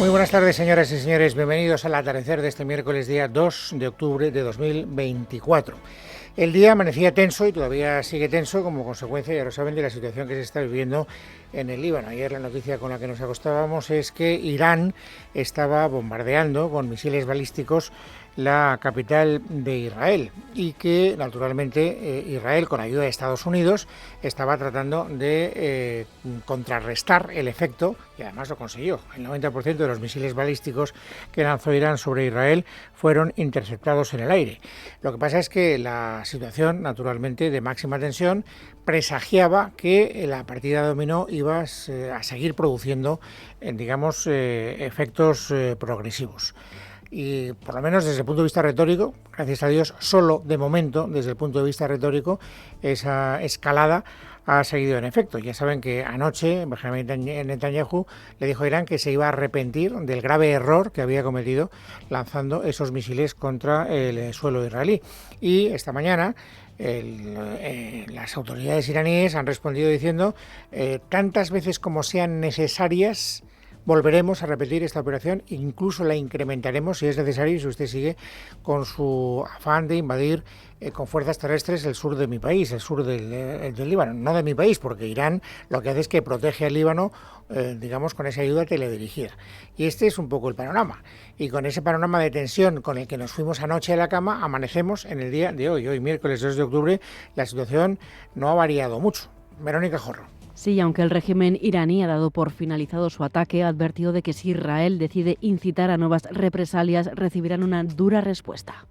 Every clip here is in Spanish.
Muy buenas tardes, señoras y señores. Bienvenidos al atardecer de este miércoles, día 2 de octubre de 2024. El día amanecía tenso y todavía sigue tenso como consecuencia, ya lo saben, de la situación que se está viviendo en el Líbano. Ayer la noticia con la que nos acostábamos es que Irán estaba bombardeando con misiles balísticos la capital de Israel y que, naturalmente, Israel, con ayuda de Estados Unidos, estaba tratando de contrarrestar el efecto, y además lo consiguió. El 90% de los misiles balísticos que lanzó Irán sobre Israel fueron interceptados en el aire. Lo que pasa es que la situación, naturalmente, de máxima tensión, presagiaba que la partida dominó iba a seguir produciendo, efectos progresivos. Y por lo menos desde el punto de vista retórico, gracias a Dios, solo de momento, desde el punto de vista retórico, esa escalada ha seguido en efecto. Ya saben que anoche Benjamin Netanyahu le dijo a Irán que se iba a arrepentir del grave error que había cometido lanzando esos misiles contra el suelo israelí. Y esta mañana las autoridades iraníes han respondido diciendo tantas veces como sean necesarias volveremos a repetir esta operación, incluso la incrementaremos si es necesario y si usted sigue con su afán de invadir con fuerzas terrestres el sur de mi país, el sur del Líbano. No de mi país, porque Irán lo que hace es que protege al Líbano, con esa ayuda teledirigida. Y este es un poco el panorama. Y con ese panorama de tensión con el que nos fuimos anoche a la cama, amanecemos en el día de hoy miércoles 2 de octubre, la situación no ha variado mucho. Verónica Jorro. Sí, aunque el régimen iraní ha dado por finalizado su ataque, ha advertido de que si Israel decide incitar a nuevas represalias, recibirán una dura respuesta.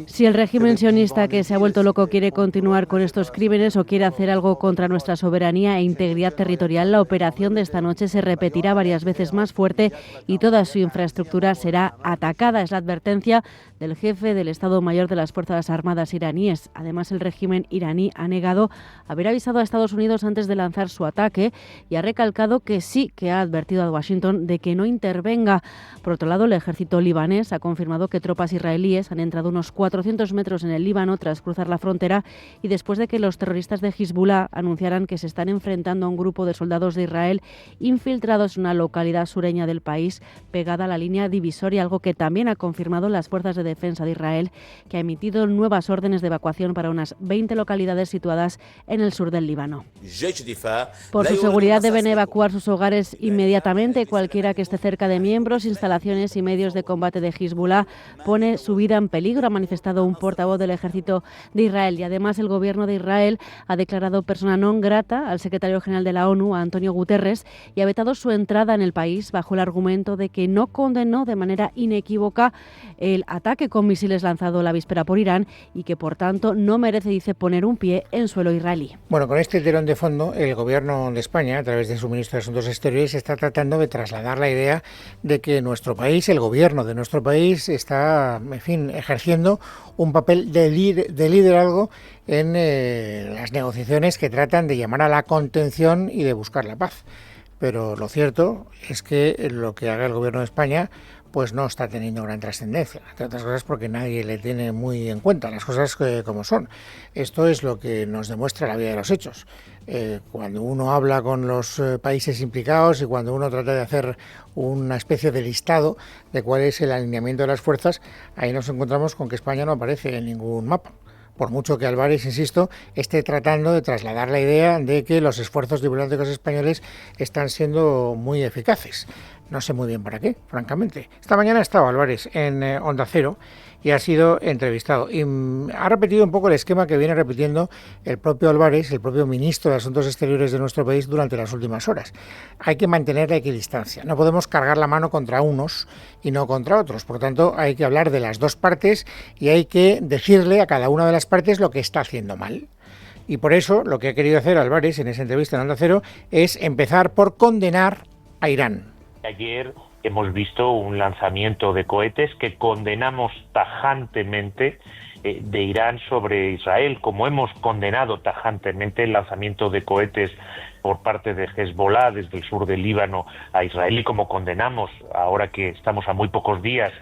Si el régimen sionista, que se ha vuelto loco, quiere continuar con estos crímenes o quiere hacer algo contra nuestra soberanía e integridad territorial, la operación de esta noche se repetirá varias veces más fuerte y toda su infraestructura será atacada. Es la advertencia del jefe del Estado Mayor de las Fuerzas Armadas iraníes. Además, el régimen iraní ha negado haber avisado a Estados Unidos antes de lanzar su ataque y ha recalcado que sí, que ha advertido a Washington de que no intervenga. Por otro lado, el ejército libanés ha confirmado que tropas israelíes han entrado unos 400 metros en el Líbano tras cruzar la frontera y después de que los terroristas de Hezbollah anunciaran que se están enfrentando a un grupo de soldados de Israel infiltrados en una localidad sureña del país pegada a la línea divisoria, algo que también ha confirmado las fuerzas de defensa de Israel, que ha emitido nuevas órdenes de evacuación para unas 20 localidades situadas en el sur del Líbano. Por su seguridad deben evacuar sus hogares inmediatamente. Cualquiera que esté cerca de miembros, instalaciones y medios de combate de Hezbollah pone su vida en peligro, ha manifestado un portavoz del ejército de Israel. Y además el gobierno de Israel ha declarado persona non grata al secretario general de la ONU, a Antonio Guterres, y ha vetado su entrada en el país bajo el argumento de que no condenó de manera inequívoca el ataque con misiles lanzado la víspera por Irán y que por tanto no merece, dice, poner un pie en suelo israelí. Bueno, con este telón de fondo, el gobierno de España, a través de su ministro de Asuntos Exteriores, está tratando de trasladar la idea de que nuestro país, el gobierno de nuestro país, está, ejerciendo un papel de liderazgo en las negociaciones que tratan de llamar a la contención y de buscar la paz. Pero lo cierto es que lo que haga el gobierno de España pues no está teniendo gran trascendencia, entre otras cosas porque nadie le tiene muy en cuenta las cosas como son. Esto es lo que nos demuestra la vida de los hechos. Cuando uno habla con los países implicados y cuando uno trata de hacer una especie de listado de cuál es el alineamiento de las fuerzas, ahí nos encontramos con que España no aparece en ningún mapa. Por mucho que Álvarez, insisto, esté tratando de trasladar la idea de que los esfuerzos diplomáticos españoles están siendo muy eficaces. No sé muy bien para qué, francamente. Esta mañana ha estado Álvarez en Onda Cero y ha sido entrevistado. Y ha repetido un poco el esquema que viene repitiendo el propio Álvarez, el propio ministro de Asuntos Exteriores de nuestro país durante las últimas horas. Hay que mantener la equidistancia. No podemos cargar la mano contra unos y no contra otros. Por tanto, hay que hablar de las dos partes y hay que decirle a cada una de las partes lo que está haciendo mal. Y por eso lo que ha querido hacer Álvarez en esa entrevista en Onda Cero es empezar por condenar a Irán. Ayer hemos visto un lanzamiento de cohetes que condenamos tajantemente de Irán sobre Israel, como hemos condenado tajantemente el lanzamiento de cohetes por parte de Hezbollah desde el sur del Líbano a Israel, y como condenamos, ahora que estamos a muy pocos días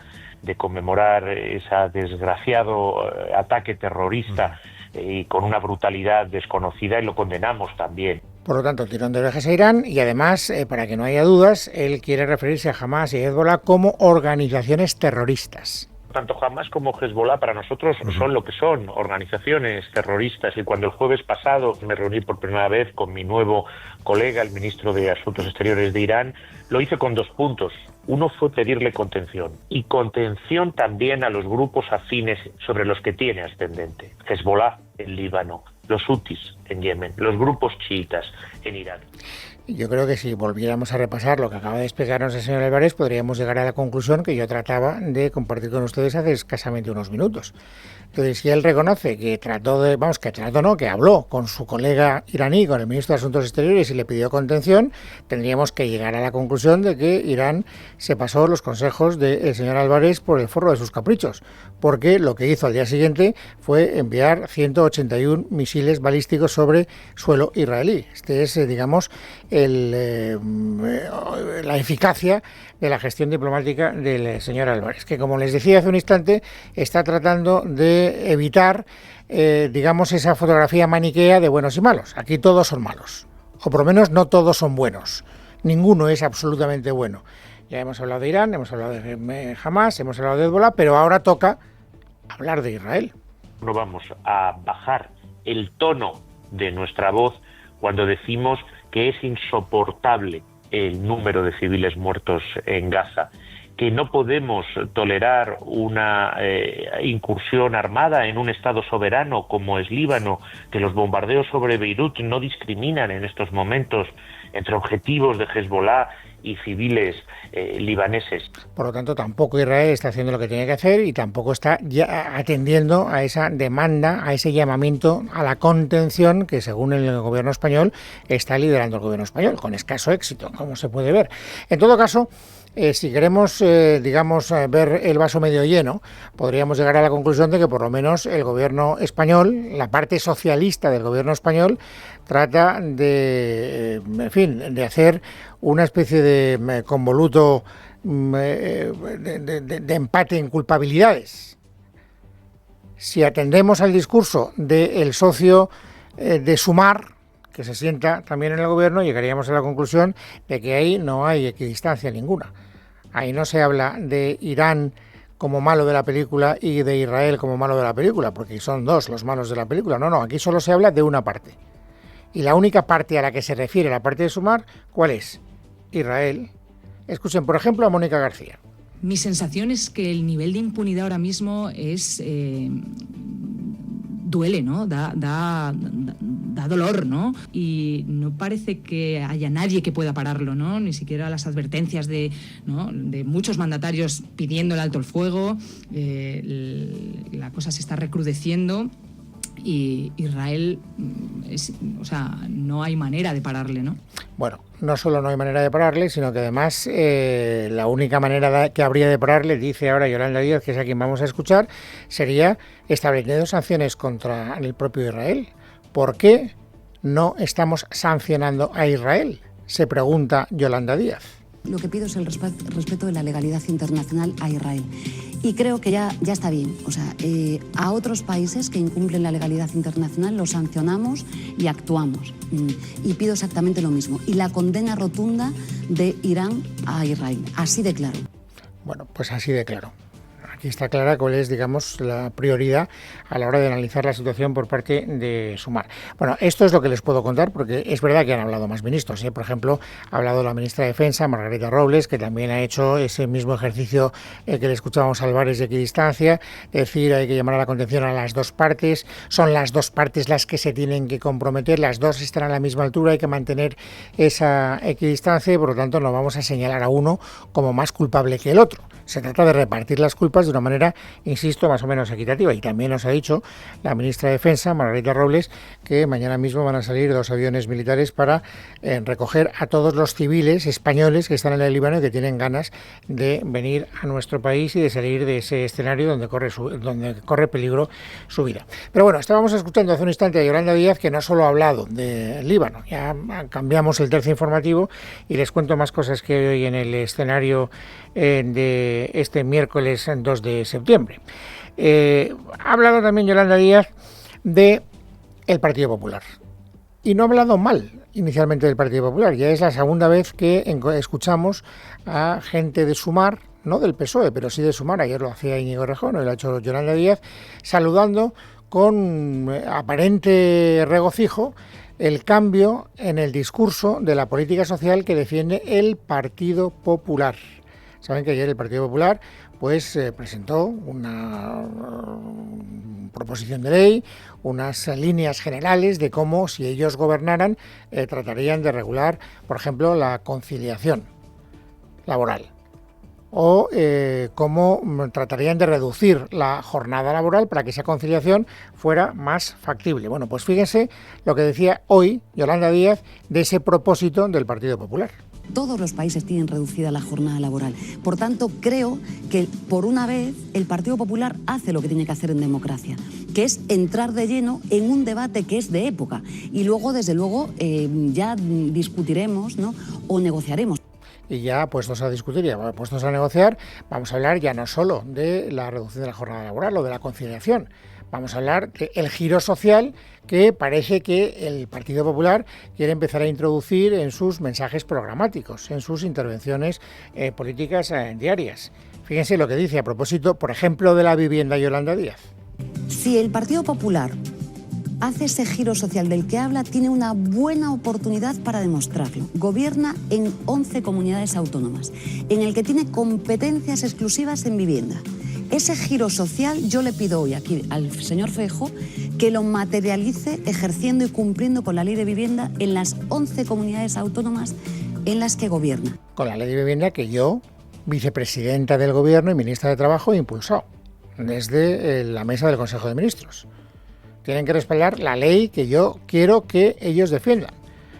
de conmemorar ese desgraciado ataque terrorista y con una brutalidad desconocida, y lo condenamos también. Por lo tanto, tirón de orejas a Irán y además, para que no haya dudas, él quiere referirse a Hamás y a Hezbollah como organizaciones terroristas. Tanto Hamás como Hezbollah para nosotros son lo que son, organizaciones terroristas. Y cuando el jueves pasado me reuní por primera vez con mi nuevo colega, el ministro de Asuntos Exteriores de Irán, lo hice con 2 puntos. Uno fue pedirle contención, y contención también a los grupos afines sobre los que tiene ascendente. Hezbollah en Líbano, los hutis en Yemen, los grupos chiitas en Irán. Yo creo que si volviéramos a repasar lo que acaba de explicarnos el señor Álvarez, podríamos llegar a la conclusión que yo trataba de compartir con ustedes hace escasamente unos minutos. Entonces, si él reconoce que que habló con su colega iraní, con el ministro de Asuntos Exteriores y le pidió contención, tendríamos que llegar a la conclusión de que Irán se pasó los consejos del señor Álvarez por el forro de sus caprichos, porque lo que hizo al día siguiente fue enviar 181 misiles balísticos sobre suelo israelí. Este es, digamos, la eficacia de la gestión diplomática del señor Álvarez, que, como les decía hace un instante, está tratando de evitar, digamos, esa fotografía maniquea de buenos y malos. Aquí todos son malos, o por lo menos no todos son buenos. Ninguno es absolutamente bueno. Ya hemos hablado de Irán, hemos hablado de Hamás, hemos hablado de Hezbollah, pero ahora toca hablar de Israel. No vamos a bajar el tono de nuestra voz cuando decimos que es insoportable el número de civiles muertos en Gaza, que no podemos tolerar una incursión armada en un Estado soberano como es Líbano, que los bombardeos sobre Beirut no discriminan en estos momentos entre objetivos de Hezbollah y civiles libaneses. Por lo tanto, tampoco Israel está haciendo lo que tiene que hacer y tampoco está ya atendiendo a esa demanda, a ese llamamiento a la contención que, según el gobierno español, está liderando el gobierno español, con escaso éxito, como se puede ver. En todo caso, si queremos, ver el vaso medio lleno, podríamos llegar a la conclusión de que por lo menos el gobierno español, la parte socialista del gobierno español, trata de hacer una especie de convoluto de empate en culpabilidades. Si atendemos al discurso del socio de Sumar, que se sienta también en el gobierno, llegaríamos a la conclusión de que ahí no hay equidistancia ninguna. Ahí no se habla de Irán como malo de la película y de Israel como malo de la película, porque son dos los malos de la película. No, aquí solo se habla de una parte. Y la única parte a la que se refiere la parte de Sumar, ¿cuál es? Israel. Escuchen, por ejemplo, a Mónica García. Mi sensación es que el nivel de impunidad ahora mismo es... duele, ¿no? Da dolor, ¿no? Y no parece que haya nadie que pueda pararlo, ¿no? Ni siquiera las advertencias de muchos mandatarios pidiendo el alto el fuego. La cosa se está recrudeciendo y Israel, no hay manera de pararle, ¿no? Bueno, no solo no hay manera de pararle, sino que además la única manera que habría de pararle, dice ahora Yolanda Díaz, que es a quien vamos a escuchar, sería estableciendo sanciones contra el propio Israel. ¿Por qué no estamos sancionando a Israel?, se pregunta Yolanda Díaz. Lo que pido es el respeto de la legalidad internacional a Israel. Y creo que ya está bien. A otros países que incumplen la legalidad internacional los sancionamos y actuamos. Y pido exactamente lo mismo. Y la condena rotunda de Irán a Israel. Así de claro. Bueno, pues así de claro. Aquí está clara cuál es, digamos, la prioridad a la hora de analizar la situación por parte de Sumar. Bueno, esto es lo que les puedo contar, porque es verdad que han hablado más ministros, ¿eh? Por ejemplo, ha hablado la ministra de Defensa, Margarita Robles, que también ha hecho ese mismo ejercicio que le escuchábamos a Álvarez de equidistancia, es decir, hay que llamar a la contención a las dos partes, son las dos partes las que se tienen que comprometer, las dos están a la misma altura, hay que mantener esa equidistancia y, por lo tanto, no vamos a señalar a uno como más culpable que el otro. Se trata de repartir las culpas de una manera, insisto, más o menos equitativa. Y también nos ha dicho la ministra de Defensa, Margarita Robles, que mañana mismo van a salir 2 aviones militares para recoger a todos los civiles españoles que están en el Líbano y que tienen ganas de venir a nuestro país y de salir de ese escenario donde corre peligro su vida. Pero bueno, estábamos escuchando hace un instante a Yolanda Díaz, que no solo ha hablado de Líbano, ya cambiamos el tercio informativo y les cuento más cosas que hoy en el escenario de este miércoles 2 de septiembre. Ha hablado también Yolanda Díaz de el Partido Popular. Y no ha hablado mal inicialmente del Partido Popular. Ya es la segunda vez que escuchamos a gente de Sumar, no del PSOE, pero sí de Sumar, ayer lo hacía Íñigo Errejón, hoy lo ha hecho Yolanda Díaz, saludando con aparente regocijo el cambio en el discurso de la política social que defiende el Partido Popular. Saben que ayer el Partido Popular presentó una proposición de ley, unas líneas generales de cómo, si ellos gobernaran, tratarían de regular, por ejemplo, la conciliación laboral, o cómo tratarían de reducir la jornada laboral para que esa conciliación fuera más factible. Bueno, pues fíjense lo que decía hoy Yolanda Díaz de ese propósito del Partido Popular. Todos los países tienen reducida la jornada laboral. Por tanto, creo que por una vez el Partido Popular hace lo que tiene que hacer en democracia, que es entrar de lleno en un debate que es de época. Y luego, desde luego, ya discutiremos, ¿no?, o negociaremos. Y ya puestos a discutir, ya puestos a negociar, vamos a hablar ya no solo de la reducción de la jornada laboral o de la conciliación. Vamos a hablar del giro social que parece que el Partido Popular quiere empezar a introducir en sus mensajes programáticos, en sus intervenciones políticas diarias. Fíjense lo que dice a propósito, por ejemplo, de la vivienda Yolanda Díaz. Si el Partido Popular hace ese giro social del que habla, tiene una buena oportunidad para demostrarlo. Gobierna en 11 comunidades autónomas, en el que tiene competencias exclusivas en vivienda. Ese giro social yo le pido hoy aquí al señor Feijóo que lo materialice ejerciendo y cumpliendo con la ley de vivienda en las 11 comunidades autónomas en las que gobierna. Con la ley de vivienda que yo, vicepresidenta del Gobierno y ministra de Trabajo, he impulsado desde la mesa del Consejo de Ministros. Tienen que respaldar la ley que yo quiero que ellos defiendan.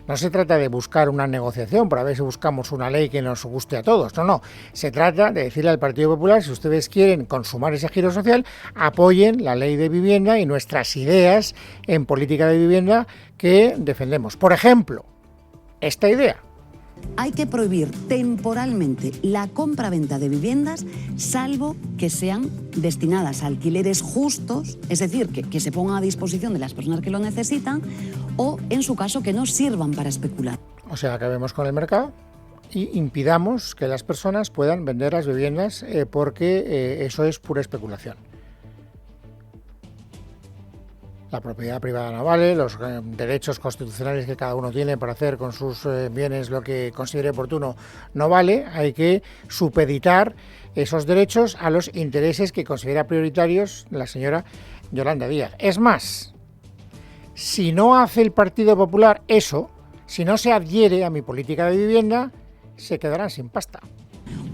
No se trata de buscar una negociación para ver si buscamos una ley que nos guste a todos. No. Se trata de decirle al Partido Popular, si ustedes quieren consumar ese giro social, apoyen la ley de vivienda y nuestras ideas en política de vivienda que defendemos. Por ejemplo, esta idea. Hay que prohibir temporalmente la compra-venta de viviendas, salvo que sean destinadas a alquileres justos, es decir, que se pongan a disposición de las personas que lo necesitan, o, en su caso, que no sirvan para especular. O sea, acabemos con el mercado y impidamos que las personas puedan vender las viviendas porque eso es pura especulación. La propiedad privada no vale, los derechos constitucionales que cada uno tiene para hacer con sus bienes lo que considere oportuno no vale. Hay que supeditar esos derechos a los intereses que considera prioritarios la señora Yolanda Díaz. Es más, si no hace el Partido Popular eso, si no se adhiere a mi política de vivienda, se quedarán sin pasta.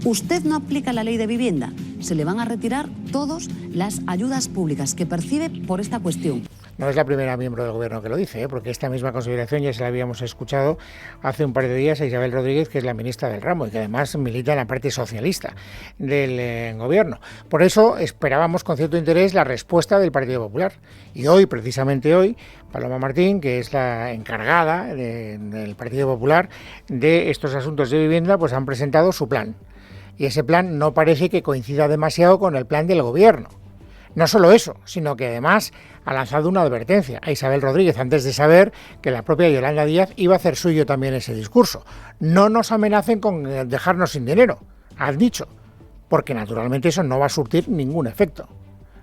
Usted no aplica la ley de vivienda, se le van a retirar todas las ayudas públicas que percibe por esta cuestión. No es la primera miembro del Gobierno que lo dice, porque esta misma consideración ya se la habíamos escuchado hace un par de días a Isabel Rodríguez, que es la ministra del ramo y que además milita en la parte socialista del Gobierno. Por eso esperábamos con cierto interés la respuesta del Partido Popular. Y hoy, precisamente hoy, Paloma Martín, que es la encargada del Partido Popular de estos asuntos de vivienda, pues han presentado su plan. Y ese plan no parece que coincida demasiado con el plan del Gobierno. No solo eso, sino que además ha lanzado una advertencia a Isabel Rodríguez antes de saber que la propia Yolanda Díaz iba a hacer suyo también ese discurso. No nos amenacen con dejarnos sin dinero, has dicho, porque naturalmente eso no va a surtir ningún efecto.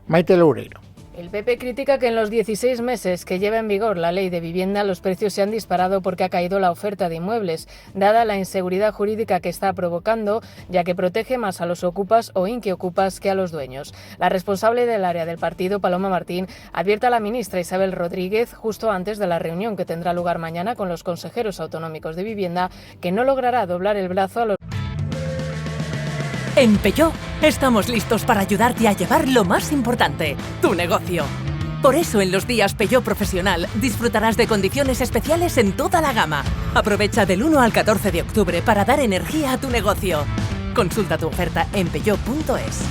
Maite Loureiro. El PP critica que en los 16 meses que lleva en vigor la ley de vivienda los precios se han disparado porque ha caído la oferta de inmuebles, dada la inseguridad jurídica que está provocando, ya que protege más a los ocupas o inquiocupas que a los dueños. La responsable del área del partido, Paloma Martín, advierte a la ministra Isabel Rodríguez, justo antes de la reunión que tendrá lugar mañana con los consejeros autonómicos de vivienda, que no logrará doblar el brazo a los... En Peugeot estamos listos para ayudarte a llevar lo más importante, tu negocio. Por eso en los días Peugeot Profesional disfrutarás de condiciones especiales en toda la gama. Aprovecha del 1 al 14 de octubre para dar energía a tu negocio. Consulta tu oferta en peugeot.es.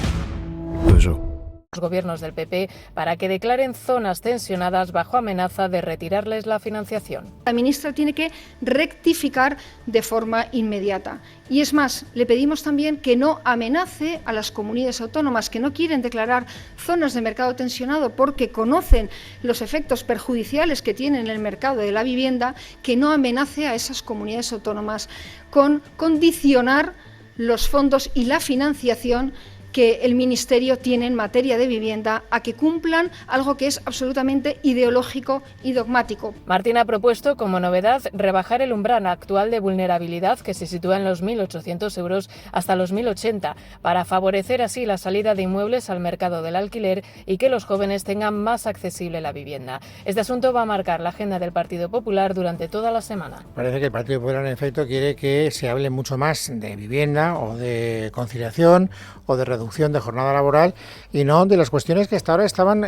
gobiernos del PP para que declaren zonas tensionadas bajo amenaza de retirarles la financiación. La ministra tiene que rectificar de forma inmediata. Y es más, le pedimos también que no amenace a las comunidades autónomas que no quieren declarar zonas de mercado tensionado porque conocen los efectos perjudiciales que tiene en el mercado de la vivienda, que no amenace a esas comunidades autónomas con condicionar los fondos y la financiación que el Ministerio tiene en materia de vivienda a que cumplan algo que es absolutamente ideológico y dogmático. Martín ha propuesto como novedad rebajar el umbral actual de vulnerabilidad, que se sitúa en los 1.800 euros, hasta los 1.080, para favorecer así la salida de inmuebles al mercado del alquiler y que los jóvenes tengan más accesible la vivienda. Este asunto va a marcar la agenda del Partido Popular durante toda la semana. Parece que el Partido Popular, en efecto, quiere que se hable mucho más de vivienda o de conciliación o de reducción de jornada laboral y no de las cuestiones que hasta ahora estaban,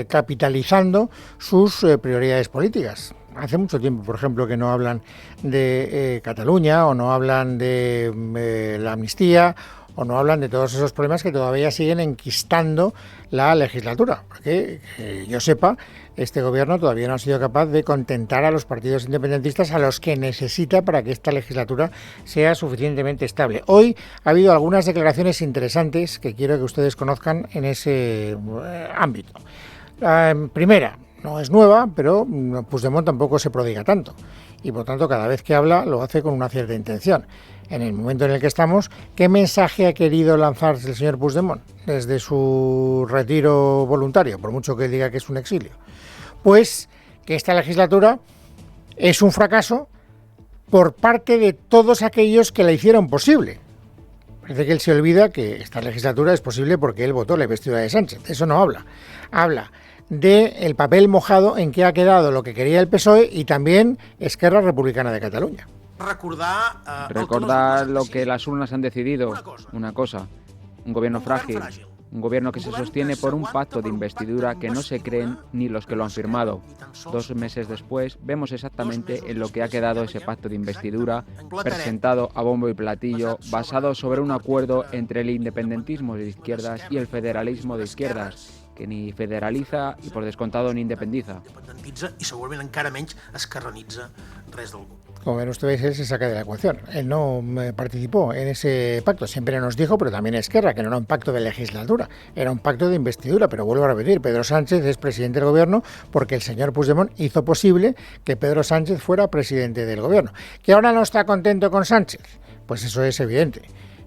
capitalizando sus prioridades políticas. Hace mucho tiempo, por ejemplo, que no hablan de Cataluña o no hablan de la amnistía o no hablan de todos esos problemas que todavía siguen enquistando la legislatura. Porque, que yo sepa, este gobierno todavía no ha sido capaz de contentar a los partidos independentistas a los que necesita para que esta legislatura sea suficientemente estable. Hoy ha habido algunas declaraciones interesantes que quiero que ustedes conozcan en ese ámbito. Primera, no es nueva, pero Puigdemont tampoco se prodiga tanto y por tanto cada vez que habla lo hace con una cierta intención. En el momento en el que estamos, ¿qué mensaje ha querido lanzar el señor Puigdemont desde su retiro voluntario, por mucho que diga que es un exilio? Pues que esta legislatura es un fracaso por parte de todos aquellos que la hicieron posible. Parece que él se olvida que esta legislatura es posible porque él votó la investidura de Sánchez. Eso no habla. Habla del papel mojado en que ha quedado lo que quería el PSOE y también Esquerra Republicana de Cataluña. Recordar lo que las urnas han decidido. Una cosa, un gobierno frágil. Un gobierno que se sostiene por un pacto de investidura que no se creen ni los que lo han firmado. 2 meses después vemos exactamente en lo que ha quedado ese pacto de investidura, presentado a bombo y platillo, basado sobre un acuerdo entre el independentismo de izquierdas y el federalismo de izquierdas, que ni federaliza y por descontado ni independiza. Como ven ustedes, él se saca de la ecuación. Él no participó en ese pacto. Siempre nos dijo, pero también Esquerra, que no era un pacto de legislatura, era un pacto de investidura. Pero vuelvo a repetir, Pedro Sánchez es presidente del gobierno porque el señor Puigdemont hizo posible que Pedro Sánchez fuera presidente del gobierno. ¿Que ahora no está contento con Sánchez? Pues eso es evidente.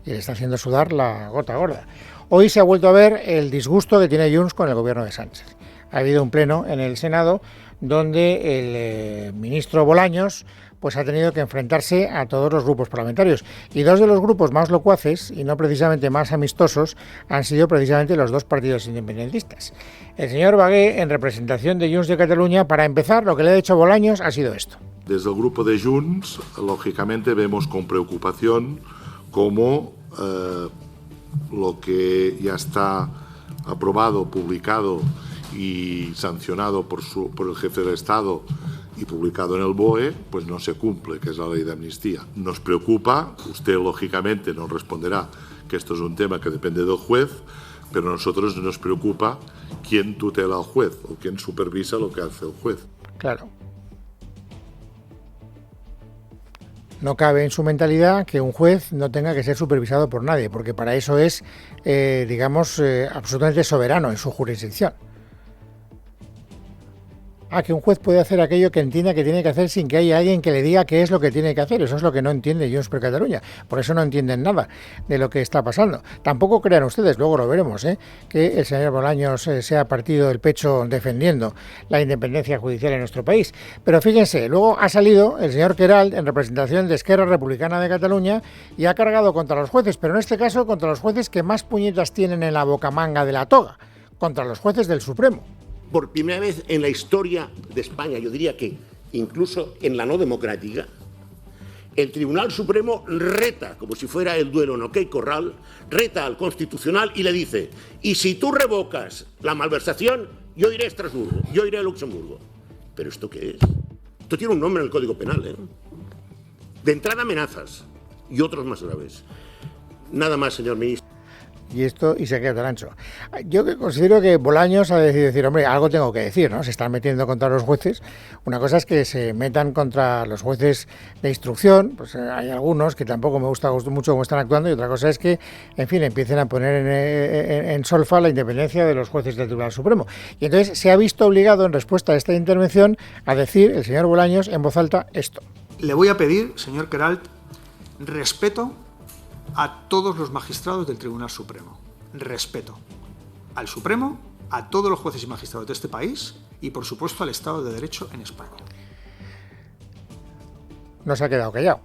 Y le está haciendo sudar la gota gorda. Hoy se ha vuelto a ver el disgusto que tiene Junts con el gobierno de Sánchez. Ha habido un pleno en el Senado donde el ministro Bolaños pues ha tenido que enfrentarse a todos los grupos parlamentarios. Y 2 de los grupos más locuaces, y no precisamente más amistosos, han sido precisamente los 2 partidos independentistas. El señor Bagué, en representación de Junts de Cataluña, para empezar, lo que le ha dicho Bolaños ha sido esto. Desde el grupo de Junts, lógicamente, vemos con preocupación cómo lo que ya está aprobado, publicado y sancionado por el jefe del Estado y publicado en el BOE, pues no se cumple, que es la ley de amnistía. Nos preocupa, usted lógicamente nos responderá que esto es un tema que depende del juez, pero a nosotros nos preocupa quién tutela al juez o quién supervisa lo que hace el juez. Claro. No cabe en su mentalidad que un juez no tenga que ser supervisado por nadie, porque para eso es, absolutamente soberano en su jurisdicción. Que un juez puede hacer aquello que entienda que tiene que hacer sin que haya alguien que le diga qué es lo que tiene que hacer. Eso es lo que no entiende Junts per Catalunya. Por eso no entienden nada de lo que está pasando. Tampoco crean ustedes, luego lo veremos, que el señor Bolaños se ha partido el pecho defendiendo la independencia judicial en nuestro país. Pero fíjense, luego ha salido el señor Queralt en representación de Esquerra Republicana de Cataluña y ha cargado contra los jueces, pero en este caso contra los jueces que más puñetas tienen en la bocamanga de la toga, contra los jueces del Supremo. Por primera vez en la historia de España, yo diría que incluso en la no democrática, el Tribunal Supremo reta, como si fuera el duelo en OK Corral, reta al Constitucional y le dice, y si tú revocas la malversación, yo iré a Estrasburgo, yo iré a Luxemburgo. ¿Pero esto qué es? Esto tiene un nombre en el Código Penal, De entrada amenazas y otros más graves. Nada más, señor ministro. y se queda tan ancho. Yo considero que Bolaños ha decidido decir, hombre, algo tengo que decir, ¿no? Se están metiendo contra los jueces. Una cosa es que se metan contra los jueces de instrucción, pues hay algunos que tampoco me gusta mucho cómo están actuando, y otra cosa es que, en fin, empiecen a poner en solfa la independencia de los jueces del Tribunal Supremo. Y entonces se ha visto obligado, en respuesta a esta intervención, a decir el señor Bolaños en voz alta esto. Le voy a pedir, señor Queralt, respeto a todos los magistrados del Tribunal Supremo. Respeto al Supremo, a todos los jueces y magistrados de este país y, por supuesto, al Estado de Derecho en España. No se ha quedado callado.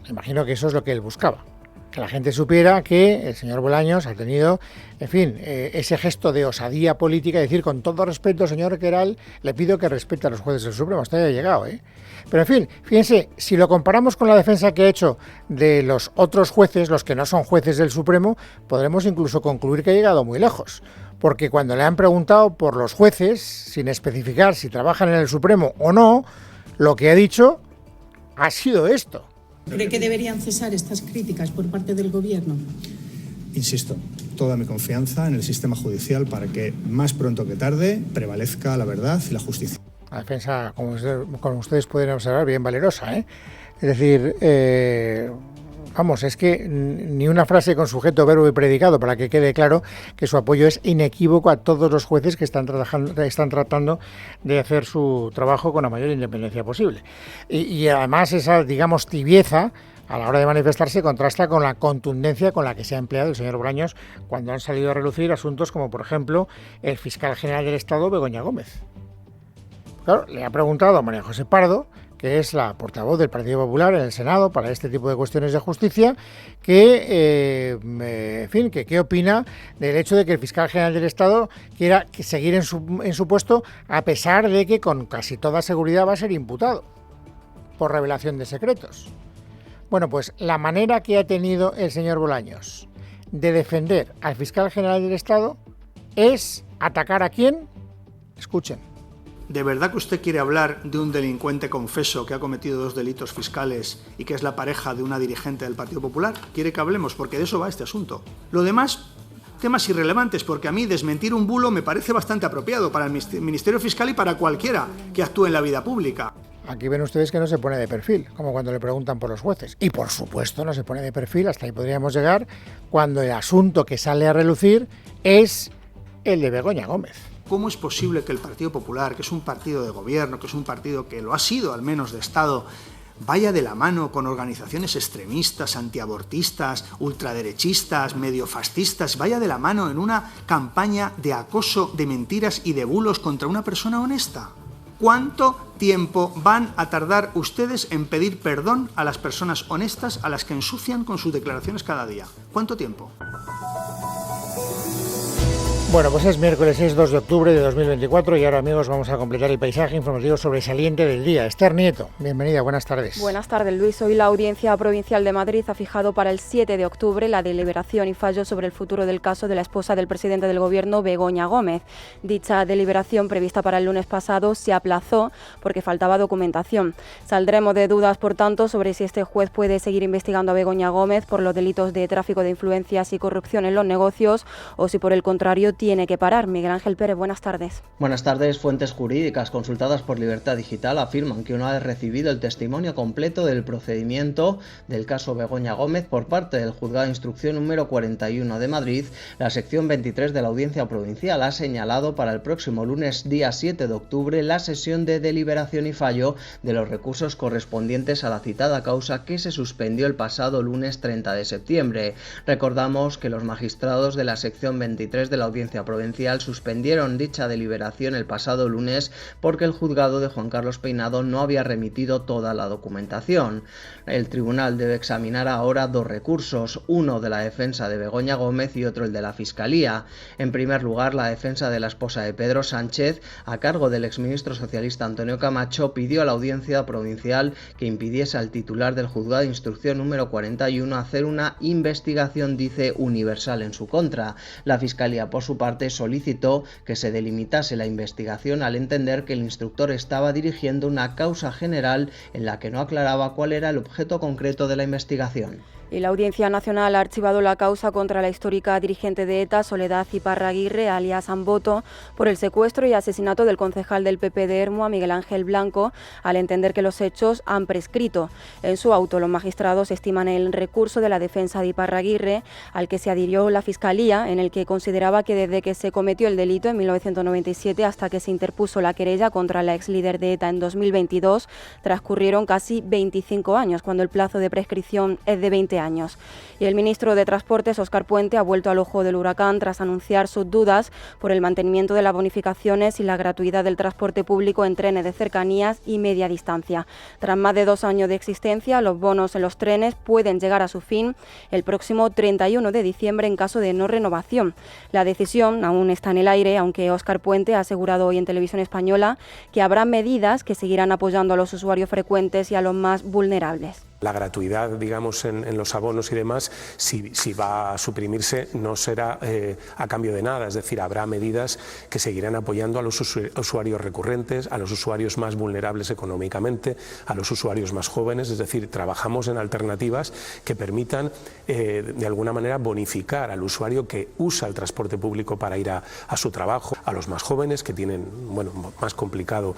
Imagino que eso es lo que él buscaba. Que la gente supiera que el señor Bolaños ha tenido, en fin, ese gesto de osadía política, decir, con todo respeto, señor Queralt, le pido que respete a los jueces del Supremo. Hasta ahí ha llegado, ¿eh? Pero, en fin, fíjense, si lo comparamos con la defensa que ha hecho de los otros jueces, los que no son jueces del Supremo, podremos incluso concluir que ha llegado muy lejos. Porque cuando le han preguntado por los jueces, sin especificar si trabajan en el Supremo o no, lo que ha dicho ha sido esto. ¿Cree que deberían cesar estas críticas por parte del Gobierno? Insisto, toda mi confianza en el sistema judicial para que más pronto que tarde prevalezca la verdad y la justicia. La defensa, como ustedes pueden observar, bien valerosa, ¿eh? Es decir, vamos, es que ni una frase con sujeto, verbo y predicado, para que quede claro que su apoyo es inequívoco a todos los jueces que están tratando de hacer su trabajo con la mayor independencia posible. Y además esa, digamos, tibieza a la hora de manifestarse contrasta con la contundencia con la que se ha empleado el señor Bolaños cuando han salido a relucir asuntos como, por ejemplo, el fiscal general del Estado, Begoña Gómez. Claro, le ha preguntado a María José Pardo, que es la portavoz del Partido Popular en el Senado para este tipo de cuestiones de justicia, que, en fin, que qué opina del hecho de que el fiscal general del Estado quiera seguir en su puesto, a pesar de que con casi toda seguridad va a ser imputado por revelación de secretos. Bueno, pues la manera que ha tenido el señor Bolaños de defender al fiscal general del Estado es atacar ¿a quién? Escuchen. ¿De verdad que usted quiere hablar de un delincuente confeso que ha cometido 2 delitos fiscales y que es la pareja de una dirigente del Partido Popular? ¿Quiere que hablemos? Porque de eso va este asunto. Lo demás, temas irrelevantes, porque a mí desmentir un bulo me parece bastante apropiado para el Ministerio Fiscal y para cualquiera que actúe en la vida pública. Aquí ven ustedes que no se pone de perfil, como cuando le preguntan por los jueces. Y por supuesto no se pone de perfil, hasta ahí podríamos llegar, cuando el asunto que sale a relucir es el de Begoña Gómez. ¿Cómo es posible que el Partido Popular, que es un partido de gobierno, que es un partido que lo ha sido al menos de Estado, vaya de la mano con organizaciones extremistas, antiabortistas, ultraderechistas, mediofascistas, vaya de la mano en una campaña de acoso, de mentiras y de bulos contra una persona honesta? ¿Cuánto tiempo van a tardar ustedes en pedir perdón a las personas honestas a las que ensucian con sus declaraciones cada día? ¿Cuánto tiempo? Bueno, pues es miércoles, es 2 de octubre de 2024 y ahora, amigos, vamos a completar el paisaje informativo sobresaliente del día. Esther Nieto, bienvenida, buenas tardes. Buenas tardes, Luis. Hoy la Audiencia Provincial de Madrid ha fijado para el 7 de octubre la deliberación y fallo sobre el futuro del caso de la esposa del presidente del Gobierno, Begoña Gómez. Dicha deliberación, prevista para el lunes pasado, se aplazó porque faltaba documentación. Saldremos de dudas, por tanto, sobre si este juez puede seguir investigando a Begoña Gómez por los delitos de tráfico de influencias y corrupción en los negocios o si, por el contrario, tiene que parar. Miguel Ángel Pérez, buenas tardes. Buenas tardes. Fuentes jurídicas consultadas por Libertad Digital afirman que una vez recibido el testimonio completo del procedimiento del caso Begoña Gómez por parte del Juzgado de Instrucción número 41 de Madrid, la sección 23 de la Audiencia Provincial ha señalado para el próximo lunes, día 7 de octubre, la sesión de deliberación y fallo de los recursos correspondientes a la citada causa que se suspendió el pasado lunes 30 de septiembre. Recordamos que los magistrados de la sección 23 de la Audiencia Provincial suspendieron dicha deliberación el pasado lunes porque el juzgado de Juan Carlos Peinado no había remitido toda la documentación. El tribunal debe examinar ahora 2 recursos, uno de la defensa de Begoña Gómez y otro el de la Fiscalía. En primer lugar, la defensa de la esposa de Pedro Sánchez, a cargo del exministro socialista Antonio Camacho, pidió a la Audiencia Provincial que impidiese al titular del Juzgado de Instrucción número 41 hacer una investigación, dice, universal en su contra. La Fiscalía, por su parte, solicitó que se delimitase la investigación al entender que el instructor estaba dirigiendo una causa general en la que no aclaraba cuál era el objeto concreto de la investigación. Y la Audiencia Nacional ha archivado la causa contra la histórica dirigente de ETA, Soledad Iparraguirre, alias Amboto, por el secuestro y asesinato del concejal del PP de Ermua, Miguel Ángel Blanco, al entender que los hechos han prescrito. En su auto, los magistrados estiman el recurso de la defensa de Iparraguirre, al que se adhirió la Fiscalía, en el que consideraba que desde que se cometió el delito en 1997 hasta que se interpuso la querella contra la ex líder de ETA en 2022, transcurrieron casi 25 años, cuando el plazo de prescripción es de 20 años. Y el ministro de Transportes, Óscar Puente, ha vuelto al ojo del huracán tras anunciar sus dudas por el mantenimiento de las bonificaciones y la gratuidad del transporte público en trenes de cercanías y media distancia. Tras más de 2 años de existencia, los bonos en los trenes pueden llegar a su fin el próximo 31 de diciembre en caso de no renovación. La decisión aún está en el aire, aunque Óscar Puente ha asegurado hoy en Televisión Española que habrá medidas que seguirán apoyando a los usuarios frecuentes y a los más vulnerables. La gratuidad, digamos, en los abonos y demás, si va a suprimirse, no será a cambio de nada. Es decir, habrá medidas que seguirán apoyando a los usuarios recurrentes, a los usuarios más vulnerables económicamente, a los usuarios más jóvenes. Es decir, trabajamos en alternativas que permitan, de alguna manera, bonificar al usuario que usa el transporte público para ir a su trabajo, a los más jóvenes que tienen, más complicado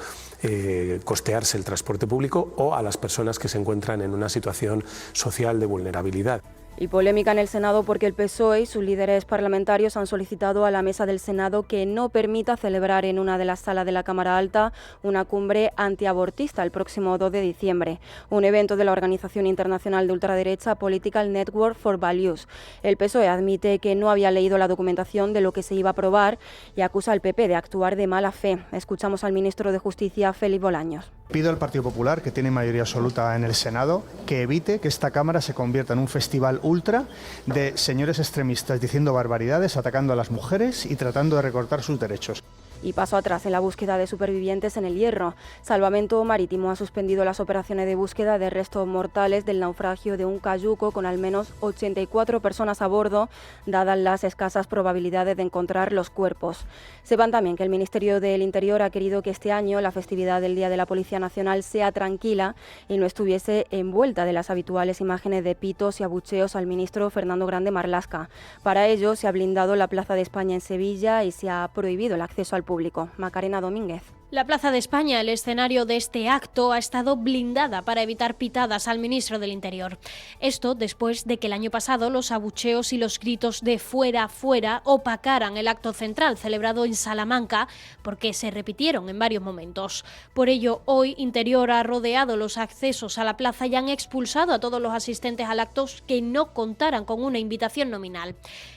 costearse el transporte público, o a las personas que se encuentran en una situación social de vulnerabilidad. Y polémica en el Senado porque el PSOE y sus líderes parlamentarios han solicitado a la mesa del Senado que no permita celebrar en una de las salas de la Cámara Alta una cumbre antiabortista el próximo 2 de diciembre, un evento de la organización internacional de ultraderecha Political Network for Values. El PSOE admite que no había leído la documentación de lo que se iba a aprobar y acusa al PP de actuar de mala fe. Escuchamos al ministro de Justicia, Félix Bolaños. Pido al Partido Popular, que tiene mayoría absoluta en el Senado, que evite que esta Cámara se convierta en un festival ultra de señores extremistas diciendo barbaridades, atacando a las mujeres y tratando de recortar sus derechos. Y paso atrás en la búsqueda de supervivientes en el Hierro. Salvamento Marítimo ha suspendido las operaciones de búsqueda de restos mortales del naufragio de un cayuco con al menos 84 personas a bordo, dadas las escasas probabilidades de encontrar los cuerpos. Sepan también que el Ministerio del Interior ha querido que este año la festividad del Día de la Policía Nacional sea tranquila y no estuviese envuelta de las habituales imágenes de pitos y abucheos al ministro Fernando Grande Marlaska. Para ello se ha blindado la Plaza de España en Sevilla y se ha prohibido el acceso al público. Macarena Domínguez. La Plaza de España, el escenario de este acto, ha estado blindada para evitar pitadas al ministro del Interior. Esto después de que el año pasado los abucheos y los gritos de fuera, fuera opacaran el acto central celebrado en Salamanca, porque se repitieron en varios momentos. Por ello, hoy Interior ha rodeado los accesos a la plaza y han expulsado a todos los asistentes al acto que no contaran con una invitación nominal.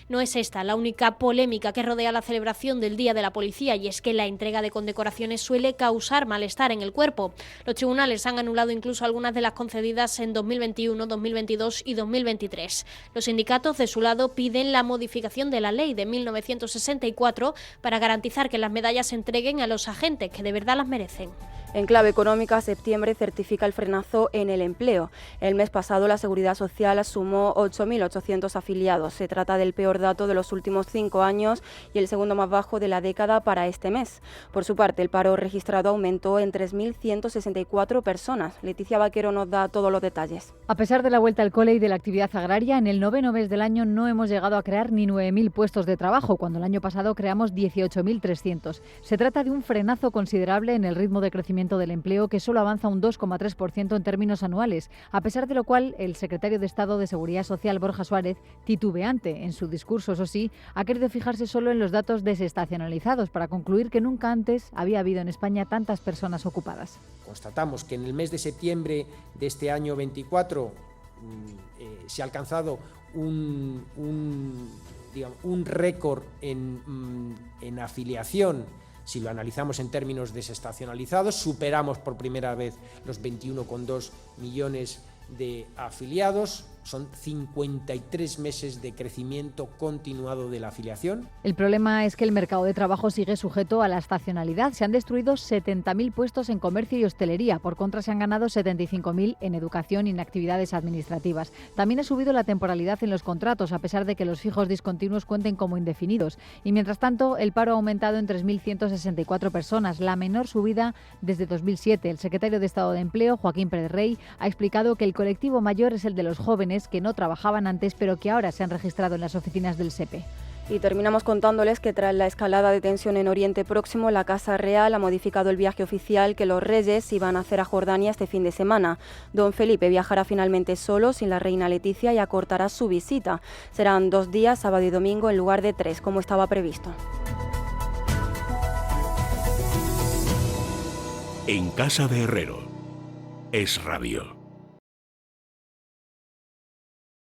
No es esta la única polémica que rodea la celebración del Día de la Policía, y es que la entrega de condecoraciones suele causar malestar en el cuerpo. Los tribunales han anulado incluso algunas de las concedidas en 2021, 2022 y 2023. Los sindicatos, de su lado, piden la modificación de la ley de 1964 para garantizar que las medallas se entreguen a los agentes que de verdad las merecen. En clave económica, septiembre certifica el frenazo en el empleo. El mes pasado la Seguridad Social sumó 8.800 afiliados. Se trata del peor dato de los últimos 5 años y el segundo más bajo de la década para este mes. Por su parte, el paro registrado aumentó en 3.164 personas. Leticia Vaquero nos da todos los detalles. A pesar de la vuelta al cole y de la actividad agraria, en el 9º mes del año no hemos llegado a crear ni 9.000 puestos de trabajo, cuando el año pasado creamos 18.300. Se trata de un frenazo considerable en el ritmo de crecimiento del empleo, que solo avanza un 2,3% en términos anuales, a pesar de lo cual el secretario de Estado de Seguridad Social, Borja Suárez, titubeante en su discurso, eso sí, ha querido fijarse solo en los datos desestacionalizados para concluir que nunca antes había habido en España tantas personas ocupadas. Constatamos que en el mes de septiembre de este año 24 se ha alcanzado un récord en afiliación. Si lo analizamos en términos desestacionalizados, superamos por primera vez los 21,2 millones de afiliados. Son 53 meses de crecimiento continuado de la afiliación. El problema es que el mercado de trabajo sigue sujeto a la estacionalidad. Se han destruido 70.000 puestos en comercio y hostelería. Por contra, se han ganado 75.000 en educación y en actividades administrativas. También ha subido la temporalidad en los contratos, a pesar de que los fijos discontinuos cuenten como indefinidos. Y mientras tanto, el paro ha aumentado en 3.164 personas, la menor subida desde 2007. El secretario de Estado de Empleo, Joaquín Pérez Rey, ha explicado que el colectivo mayor es el de los jóvenes, jóvenes que no trabajaban antes, pero que ahora se han registrado en las oficinas del SEPE. Y terminamos contándoles que tras la escalada de tensión en Oriente Próximo, la Casa Real ha modificado el viaje oficial que los reyes iban a hacer a Jordania este fin de semana. Don Felipe viajará finalmente solo, sin la reina Leticia, y acortará su visita. Serán 2 días, sábado y domingo, en lugar de 3, como estaba previsto. En casa de Herrero, Es Radio.